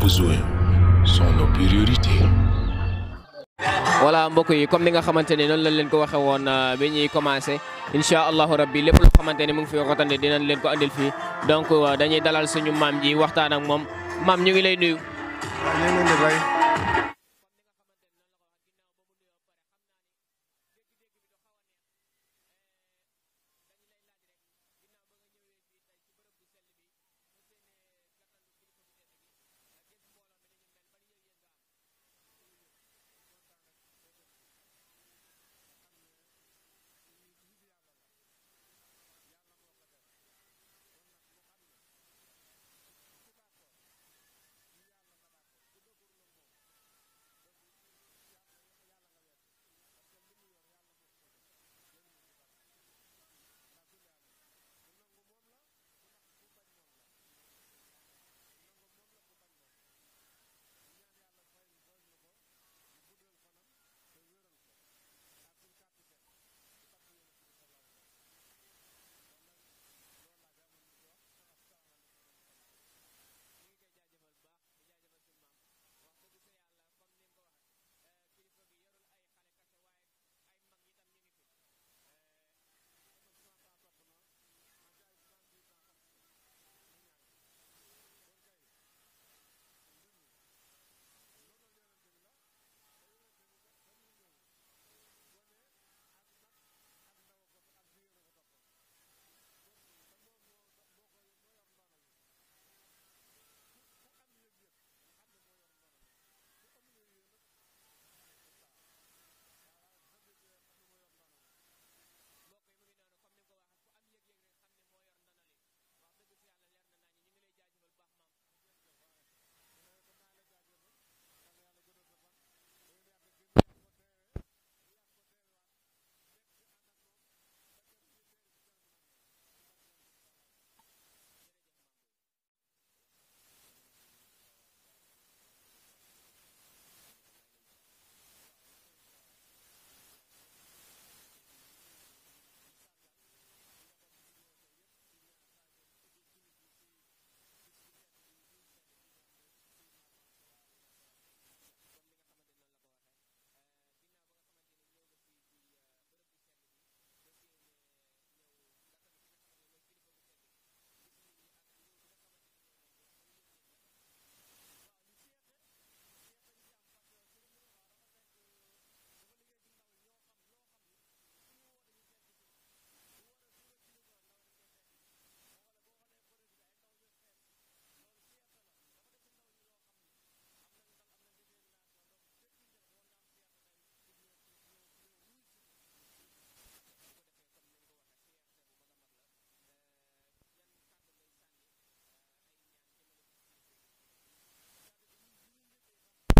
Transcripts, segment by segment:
besoins sont nos priorités. voilà mbokk yi comme ni nga xamante ne noonu lañ leen ko waxee woon bi ñuy commencé incha allahu rabbi lépp loo xamante ne mu ngi fi rotande dinañ leen ko andil fii donc dañuy dalal suñu maam ji waxtaan ak moom maam ñu ngi lay nuyu.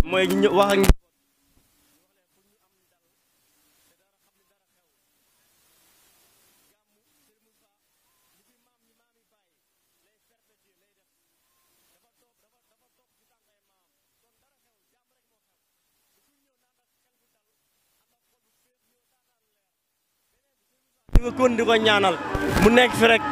mooy ñu wax ak di ko kon di ko ñaanal mu nekk fi rek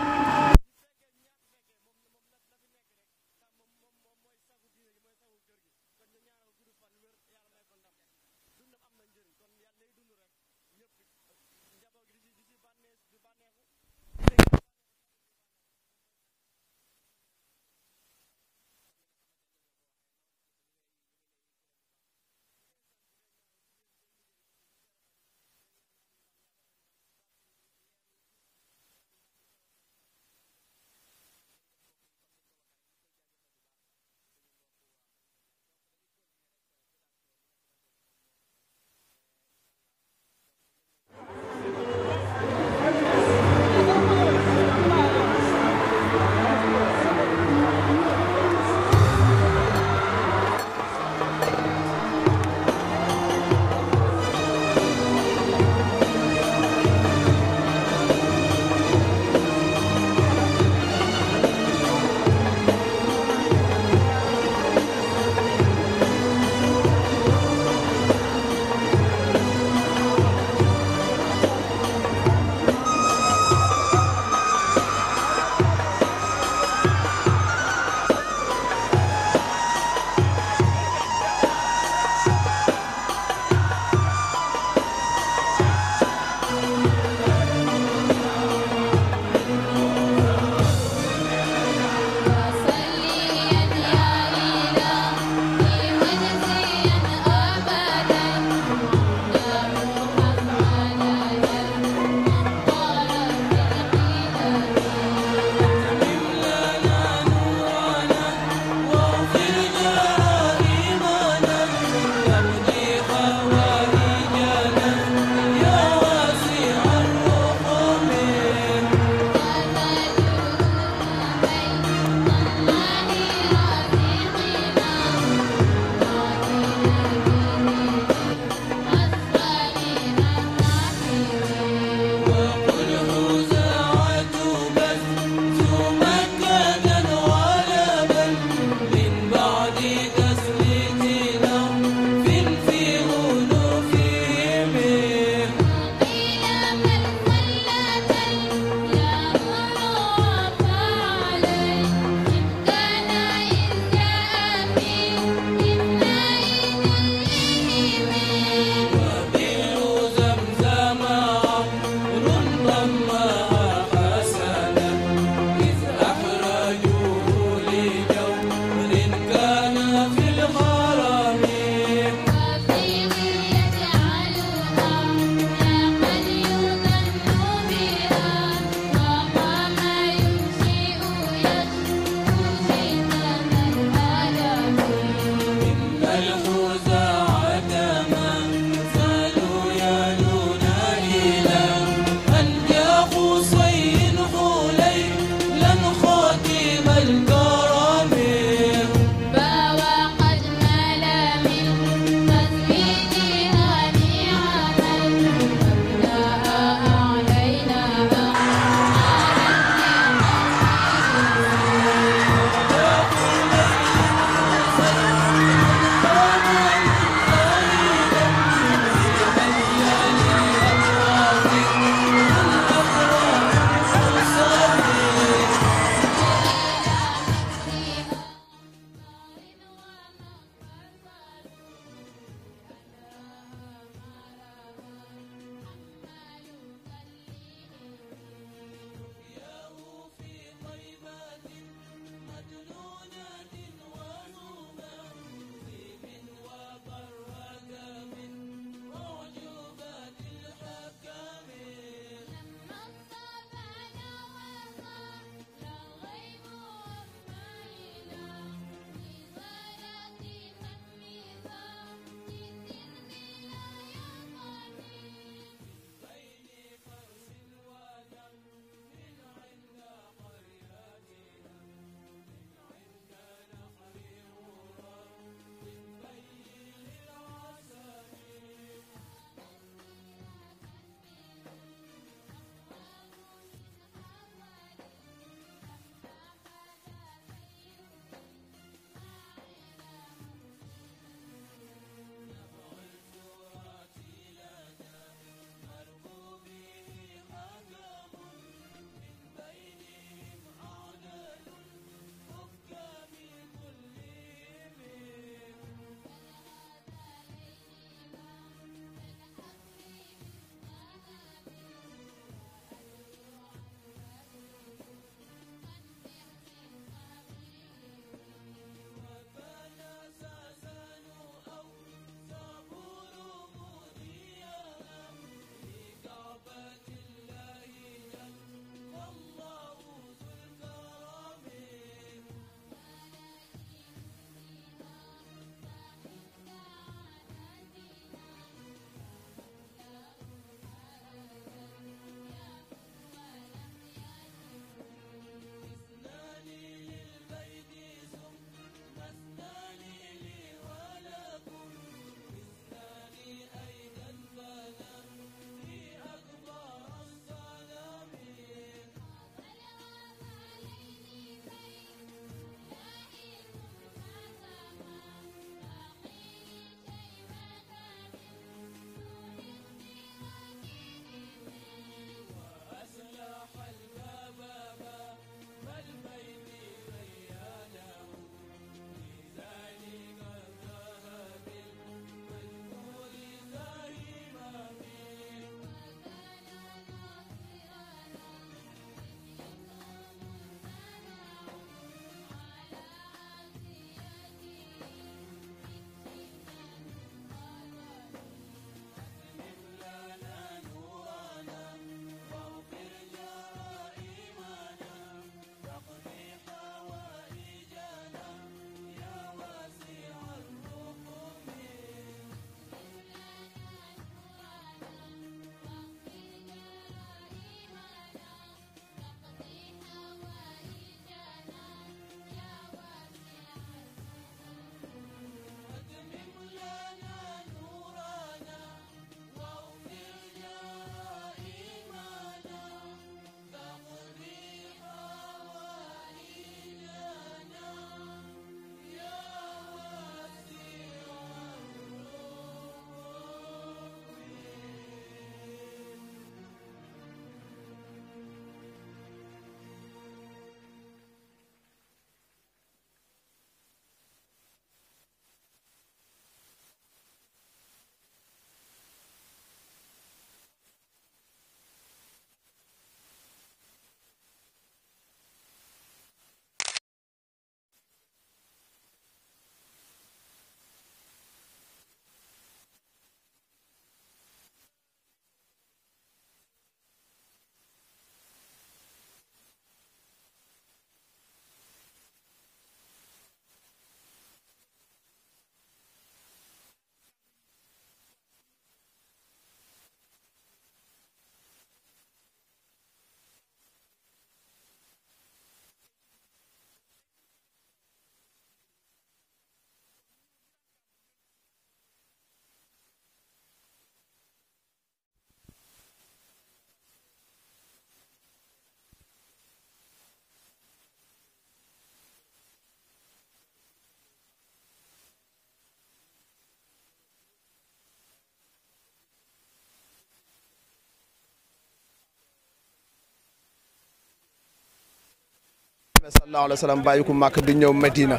sallallahu alayhi wa sallam bàyyi ko màkk di ñëw Medina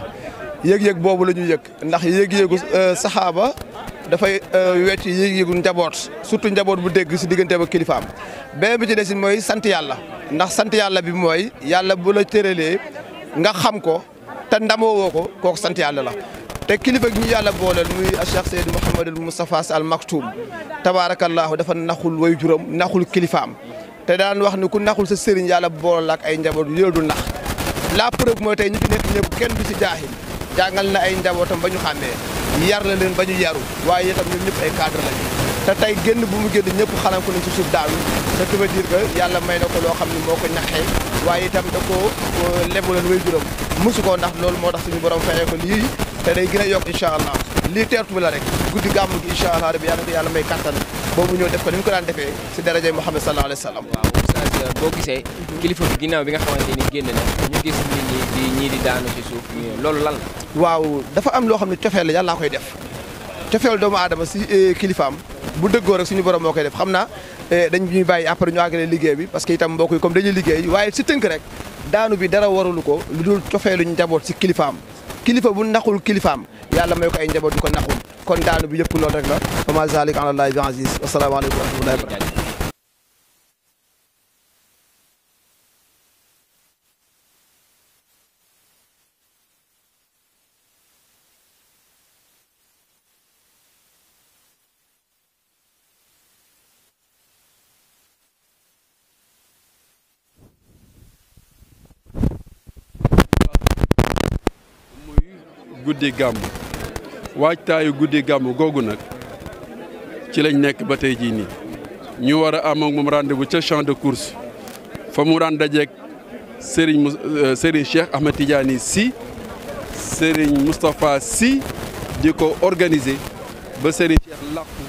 yëg-yëg boobu la ñu yëg ndax yëg-yëgu saxaaba dafay wecc yëg-yëgu njaboot surtout njaboot bu dégg si diggante ba kilifaam beneen bi ci des mooy sant yàlla ndax sant yàlla bi mooy yàlla bu la tëralee nga xam ko te ndamoo woo ko kooku sant yàlla la te kilifa gi ñu yàlla booleel muy Cheikh Seydou Mouhamadul Moustapha Sy Al Maktoum tabaarakallaahu dafa naxul way juram naxul kilifaam te daan wax ni ku naxul sa sëriñ yàlla booleel ak ay njaboot yu dul nax la preuve mooy tey ñu fi nekk ñëpp kenn du ci jaahil jàngal na ay njabootam ba ñu xàmmee yar la leen ba ñu yaru waaye itam ñun ñëpp ay cadre lañu te tey génn bu mu génn ñëpp xalam ko nañ ci suuf daanu ce qui veut dire que yàlla may na ko loo xam ne moo ko ñaxee waaye itam da koo lebuloon way juram mosu ko ndax loolu moo tax suñu borom fayee ko lii te day gën a yokk incha allah lii teertu bi la rek guddi gàmm gi incha allah rabbi yàlla ko yàlla may kattan boobu ñëw def ko ni ñu ko daan defee si darajay Muhammad sallallahu alayhi wa sallam. waaw oustaz boo gisee kilifa bi ginnaaw bi nga xamante ni génn na ñu gis nit ñi di daanu ci suuf loolu lan la. waaw dafa am loo xam ne cofeel la yàlla koy def cofeel doomu aadama si kilifaam bu dëggoo rek suñu borom moo koy def xam naa dañ ñuy bàyyi après ñu àggale liggéey bi parce que itam mbokk yi comme dañuy liggéey waaye si tënk rek daanu bi dara warulu ko lu dul cofeelu njaboot si kilifaam kilifa bu naxul kilifaam yàlla may ko ay njaboot du ko naxul kon daanu bi yëpp loolu rek la wa ma zalika ala llahi bi aziz wasalaamaaleykum wa rahmatullahi wa barakatuh. guddi gàmm waajtaayu guddi gàmm googu nag ci lañ nekk ba tey jii nii ñu war a am ak moom rendez-vous ca champ de course fa mu daan dajeeg Serigne Cheikh Ahmed Tidiane Sy Serigne Moustapha Sy di ko organiser ba Serigne Cheikh làqu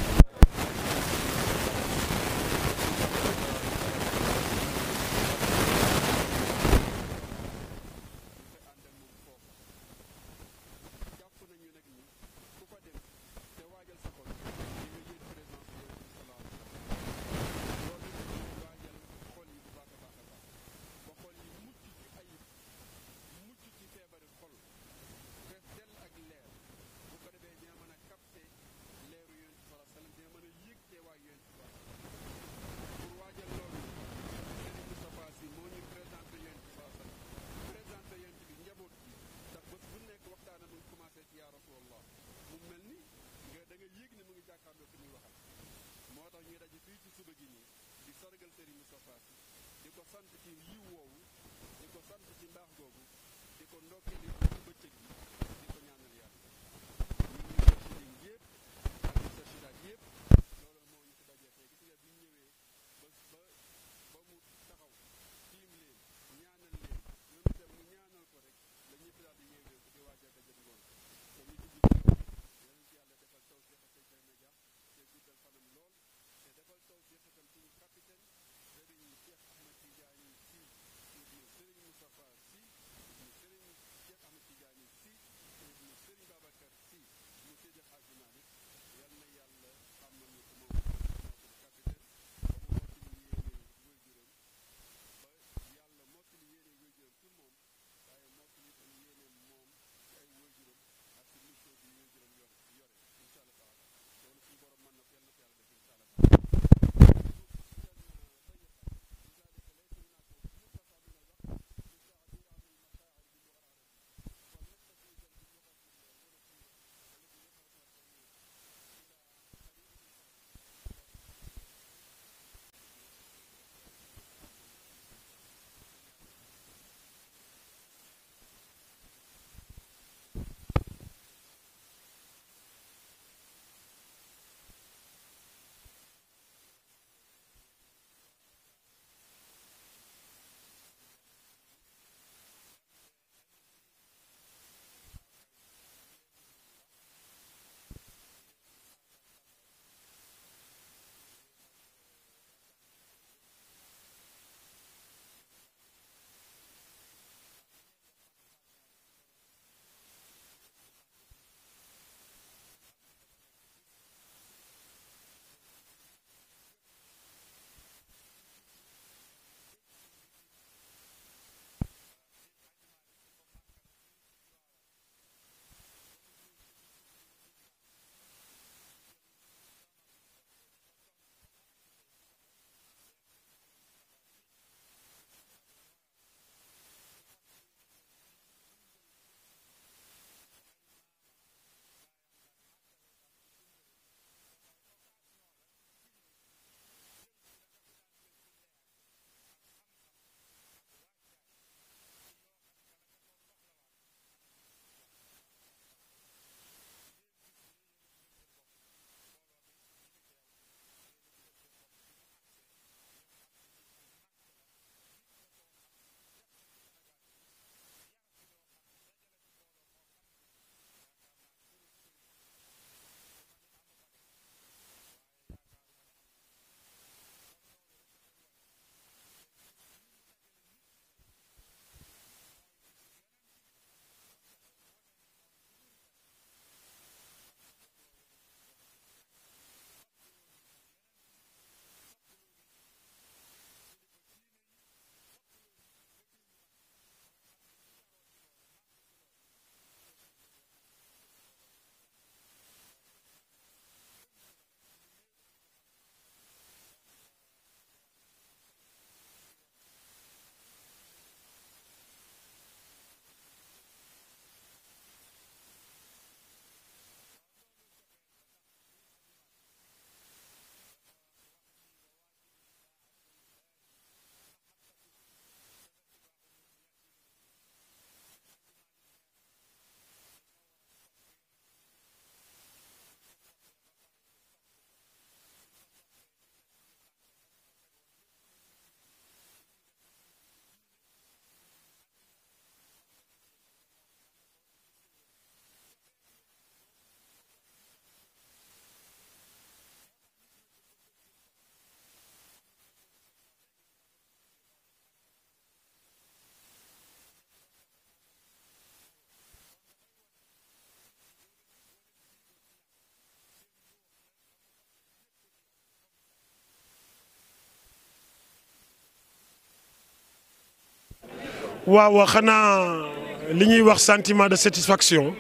waaw xanaa li ñuy wax sentiment de satisfaction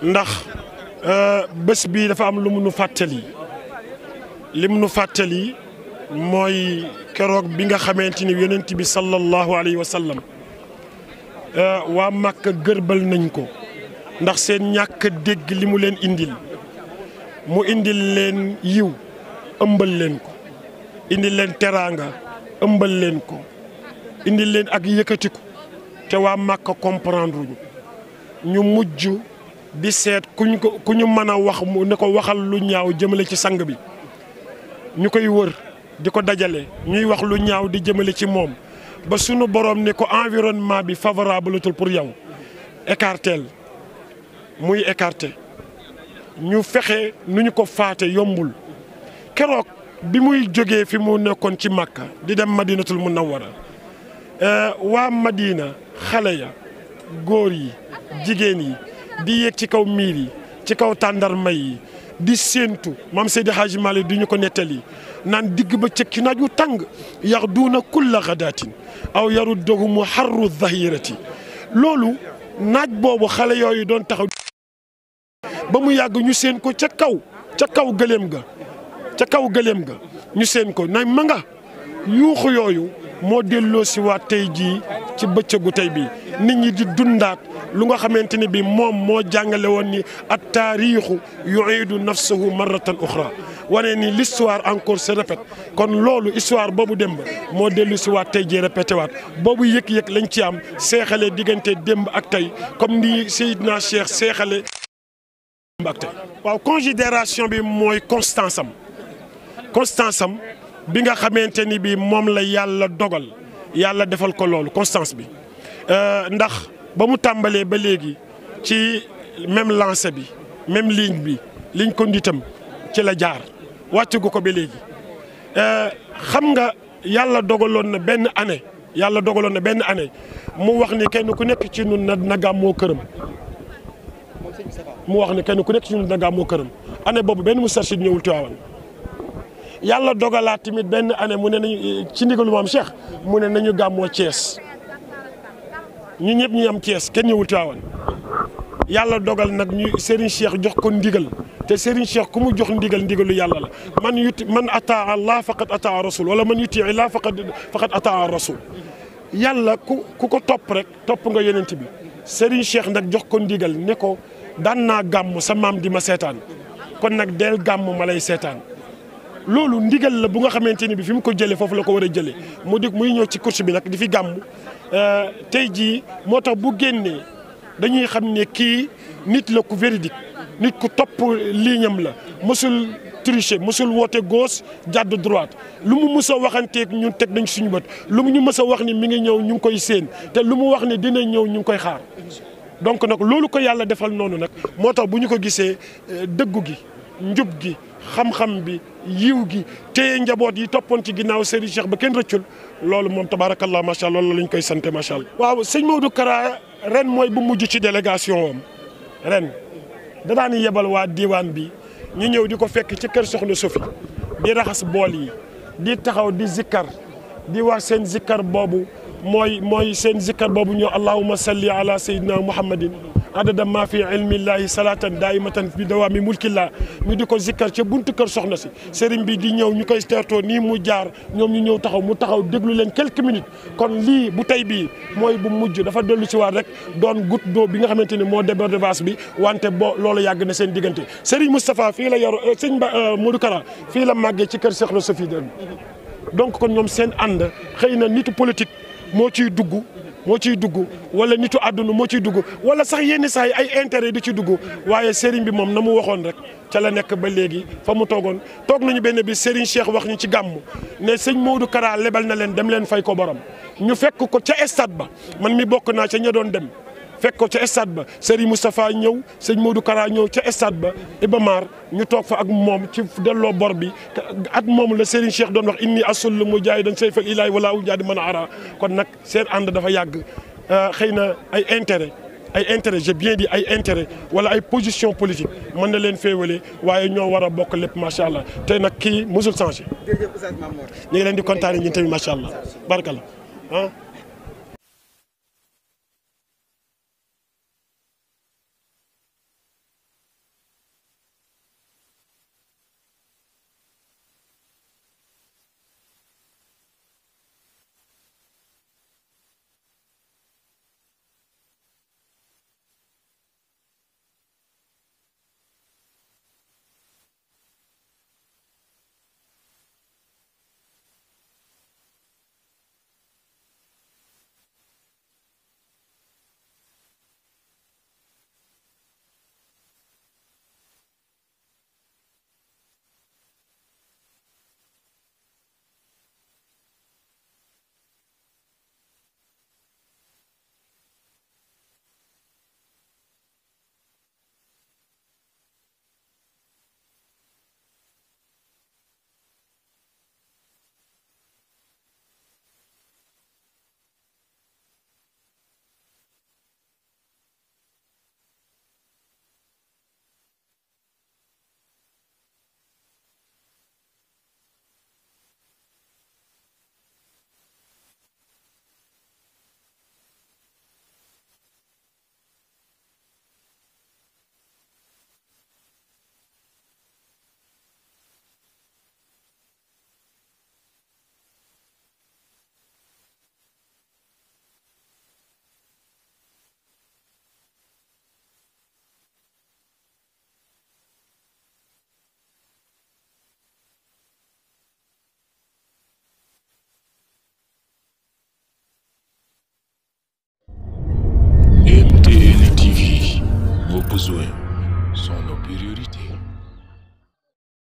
ndax bés bi dafa am lu mu nu fàttali li mu nu fàttali mooy keroog bi nga xamante ni yonent bi sallallahu alayhi wa sallam waa Makka gërbal nañ ko ndax seen ñàkk dégg li mu leen indil mu indil leen yiw ëmbal leen ko indil leen teraanga ëmbal leen ko indil leen ak yëkkatiku te waa Makka comprendre ñu mujj di seet ku ñu mën a wax mu ne ko waxal lu ñaaw jëmale ci sang bi ñu koy wër di ko dajale ñuy wax lu ñaaw di jëmale ci moom ba sunu borom ne ko environnement bi favorable tul pour yow écartel muy écarté ñu fexe nu ñu ko faate yombul keroog bi muy jógee fi mu nekkoon ci Makka di dem Madinatul Munawwara waa Madina xale ya góor yi jigéen yi di yéeg ci kaw miir yi ci kaw tàndarma yi di séentu maam Seydi Hadji Malick di ñu ko nettali naan digg ba cëkki naaj wu tàng yaxduuna kulla gadaatin aw yaruddahumu xarru zahirati loolu naaj boobu xale yooyu doon taxaw ba mu yàgg ñu seen ko ca kaw gëléem ga ñu seen ko na ma nga yuuxu yooyu moo delloo si waat tey jii ci bëccëgu tey bi nit ñi di dundaat lu nga xamante ni bi moom moo jàngale woon ni at taarixu yuidu nafsahu marratan uxra wane ni l'histoire encore se répète kon loolu histoire boobu démb moo dellu si waat tey jii répété waat boobu yëg-yëg lañ ci am seexale diggante démb ak tey comme ni Seydina Cheikh seexale démb ak tey waaw considération bi mooy constance am bi nga xamante ni bi moom la yàlla dogal yàlla defal ko loolu constance bi ndax ba mu tàmbalee ba léegi ci même lancé bi même ligne conduitam ci la jaar wàccagu ko ba léegi xam nga yàlla dogaloon na benn année mu wax ni kenn ku nekk ci ñun na gàmmoo këram année boobu benn mustarchid ñëwul Tiwaawan yàlla dogalaat tamit benn année mu ne nañu ci ndigalu maam Cheikh mu ne nañu gàmmoo Thiès ñu ñëpp ñu am Thiès kenn ñëwul Tiwaawan yàlla dogal nag ñu Serigne Cheikh jox ko ndigal te Serigne Cheikh ku mu jox ndigalu yàlla la man ataa Allah faqad ataa rasul wala man yuti Allah faqad ataa rasul yàlla ku ko topp rek topp nga yonent bi Serigne Cheikh nag jox ko ndigal ne ko daan naa gàmm sa maam di ma seetaan kon nag del gàmm ma lay seetaan loolu ndigal la bu nga xamante ni bi fi mu ko jëlee foofu la ko war a jëlee muy ñëw ci course bi nag di fi gàmm tey jii moo tax bu génnee dañuy xam ne kii nit la ku véridique nit ku topp lignam la mësul tricher mësul woote gauche jàdd droite lu mu mës a waxanteeg ñun teg nañ suñu bët lu mu ñu mës a wax ni mi ngi ñëw ñu ngi koy séen te lu mu wax ni dina ñëw ñu ngi koy xaar donc nag loolu ko yàlla defal noonu nag moo tax bu ñu ko gisee dëggu gi njub gi xam-xam bi yiw gi téye njaboot yi toppoon ci ginnaaw Serigne Cheikh ba kenn rëccul loolu moom tabaarakallah macha allah loolu lañ koy sant macha allah. waaw sëñ Maodo Kara ren mooy bu mujj ci délégation am ren da daan yebal waa diwaan bi ñu ñëw di ko fekk ci kër Soxna Sofi di raxas bool yi di taxaw di zikkar di wax seen zikkar boobu mooy seen zikkar boobu ñoo allahumma salli ala sayyidina muhammadin adada ma fi ilmillahi salatan daimatan bi dawaami mulkillah ñu di ko zikkar ca buntu kër soxna si sëriñ bi di ñëw ñu koy teertoo nii mu jaar ñoom ñu ñëw taxaw mu taxaw déglu leen quelques minutes kon lii bu tey bii mooy bu mujj dafa dellu si waat rek doon goutte d'eau bi nga xamante ni moo déborde vase bi wante loolu yàgg na seen diggante sëriñ Moustapha fii la yor sëñ Modou Kara fii la màggee ci kër soxna Sofi donc kon ñoom seen ànd xëy na nitu politique moo ciy dugg wala nitu àdduna moo ciy dugg wala sax yenn saa yi ay intérêt di ci dugg waaye Serigne bi moom na mu waxoon rek ca la nekk ba léegi fa mu toog nañu benn bi Serigne Cheikh wax ñu ci gàmm ne sëñ Modou Kara lebal na leen dem leen fay ko borom ñu fekk ko ca stade ba man mi bokk naa ca ña doon dem fekk ko ca stade ba Serigne Moustapha ñëw sëñ Modou Kara ñëw ca stade ba Iba Mar ñu toog fa ak moom ci delloo bor bi at moom la Serigne Cheikh doon wax inni asul mujaahidan sayfal ilaahi wala ujaadi man ara kon nag seen ànd dafa yàgg xëy na ay intérêt j'ai bien dit ay intérêt wala ay position politique mën na leen féewale waaye ñoo war a bokk lépp macha allah te nag kii musul changé ñu ngi leen di kontaane ñun tamit macha allah barakallah